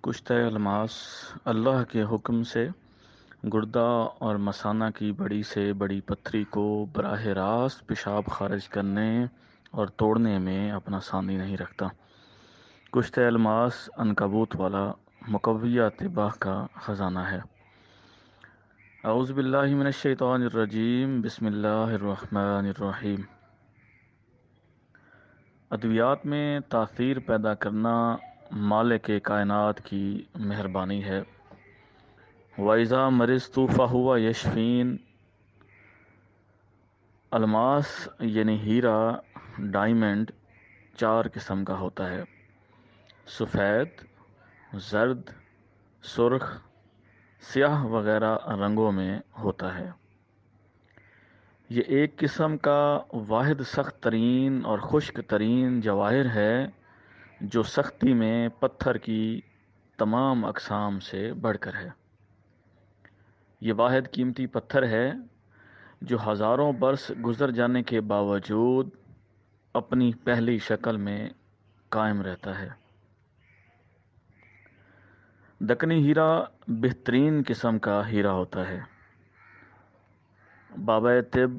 کشتہ الماس اللہ کے حکم سے گردہ اور مثانہ کی بڑی سے بڑی پتھری کو براہ راست پیشاب خارج کرنے اور توڑنے میں اپنا ثانی نہیں رکھتا۔ کشتہ الماس عنکبوت والا مقویہ طباع کا خزانہ ہے۔ اعوذ باللہ من الشیطان الرجیم، بسم اللہ الرحمن الرحیم۔ ادویات میں تاثیر پیدا کرنا مالک کائنات کی مہربانی ہے۔ وَإِذَا مَرِضْتُ فَهُوَ يَشْفِينِ۔ الماس یعنی ہیرا، ڈائمنڈ، 4 قسم کا ہوتا ہے: سفید، زرد، سرخ، سیاہ وغیرہ رنگوں میں ہوتا ہے۔ یہ ایک قسم کا واحد سخت ترین اور خشک ترین جواہر ہے جو سختی میں پتھر کی تمام اقسام سے بڑھ کر ہے۔ یہ واحد قیمتی پتھر ہے جو ہزاروں برس گزر جانے کے باوجود اپنی پہلی شکل میں قائم رہتا ہے۔ دکنی ہیرا بہترین قسم کا ہیرا ہوتا ہے۔ بابا طب،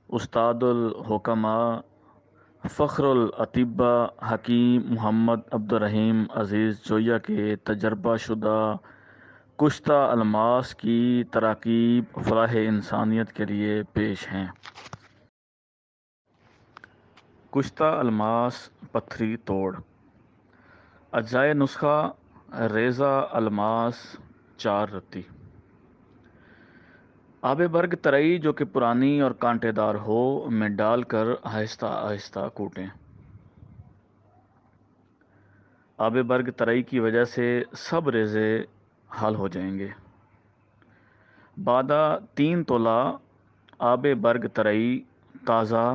استاد الحکماء، فخر الاطباء حکیم محمد عبدالرحیم عزیز جویہ کے تجربہ شدہ کشتہ الماس کی تراکیب فلاح انسانیت کے لیے پیش ہیں۔ کشتہ الماس پتھری توڑ۔ اجزائے نسخہ: ریزہ الماس 4 رتی۔ آب برگ ترئی جو کہ پرانی اور کانٹے دار ہو میں ڈال کر آہستہ آہستہ کوٹیں۔ آب برگ ترئی کی وجہ سے سب ریزے حل ہو جائیں گے۔ بادہ 3 تولہ آب برگ ترئی تازہ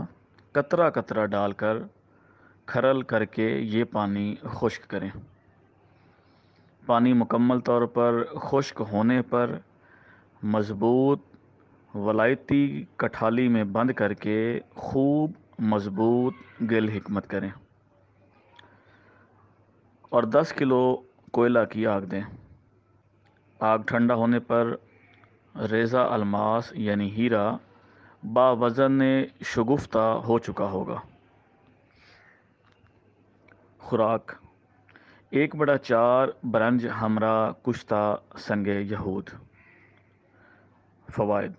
قطرہ قطرہ ڈال کر کھرل کر کے یہ پانی خشک کریں۔ پانی مکمل طور پر خشک ہونے پر مضبوط ولائتی کٹھالی میں بند کر کے خوب مضبوط گل حکمت کریں اور 10 کلو کوئلہ کی آگ دیں۔ آگ ٹھنڈا ہونے پر ریزہ الماس یعنی ہیرا باوزن شگفتہ ہو چکا ہوگا۔ خوراک: 1/4 برنج ہمراہ کشتہ سنگ یہود۔ فوائد: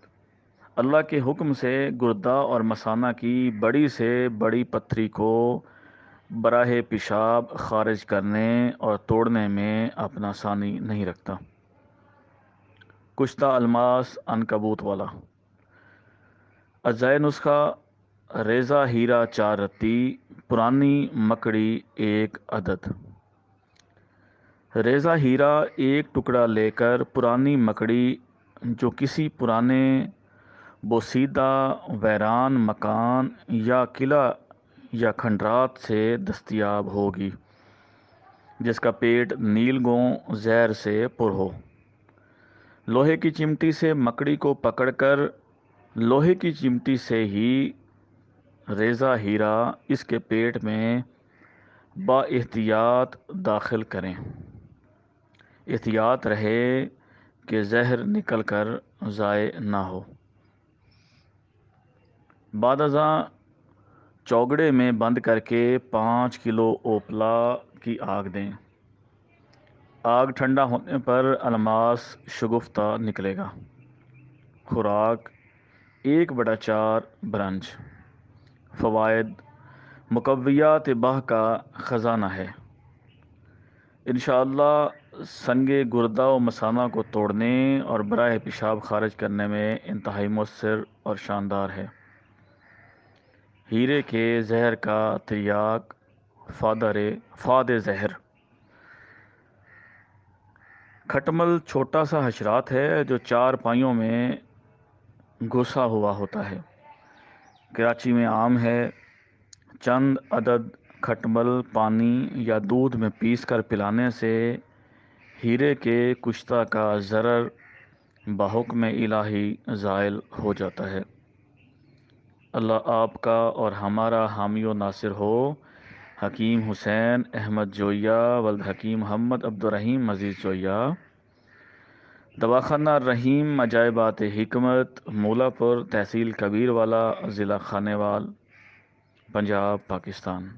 اللہ کے حکم سے گردہ اور مثانہ کی بڑی سے بڑی پتھری کو براہ پیشاب خارج کرنے اور توڑنے میں اپنا ثانی نہیں رکھتا۔ کشتہ الماس عنکبوت والا۔ اجزائے نسخہ: ریزہ ہیرا 4 رتی، پرانی مکڑی 1 عدد۔ ریزہ ہیرا ایک ٹکڑا لے کر پرانی مکڑی جو کسی پرانے بوسیدہ ویران مکان یا قلعہ یا کھنڈرات سے دستیاب ہوگی جس کا پیٹ نیلگوں زہر سے پر ہو۔ لوہے کی چمٹی سے مکڑی کو پکڑ کر لوہے کی چمٹی سے ہی ریزہ ہیرا اس کے پیٹ میں با احتیاط داخل کریں۔ احتیاط رہے کہ زہر نکل کر ضائع نہ ہو۔ بعد ازاں چوگڑے میں بند کر کے 5 کلو اوپلا کی آگ دیں۔ آگ ٹھنڈا ہونے پر الماس شگفتہ نکلے گا۔ خوراک: 1/4 برنج۔ فوائد: مقویہ طباع کا خزانہ ہے۔ انشاءاللہ سنگ گردہ و مثانہ کو توڑنے اور براہ پیشاب خارج کرنے میں انتہائی مؤثر اور شاندار ہے۔ ہیرے کے زہر کا تریاق فاد زہر۔ کھٹمل چھوٹا سا حشرات ہے جو 4 پائیوں میں گھسا ہوا ہوتا ہے۔ کراچی میں عام ہے۔ چند عدد کھٹمل پانی یا دودھ میں پیس کر پلانے سے ہیرے کے کشتہ کا ضرر بحکم الہی زائل ہو جاتا ہے۔ اللہ آپ کا اور ہمارا حامی و ناصر ہو۔ حکیم حسین احمد جویا ولد حکیم محمد عبدالرحیم مزید جویا، دواخانہ رحیم عجائبات حکمت، مولا پور، تحصیل کبیر والا، ضلع خانیوال، پنجاب، پاکستان۔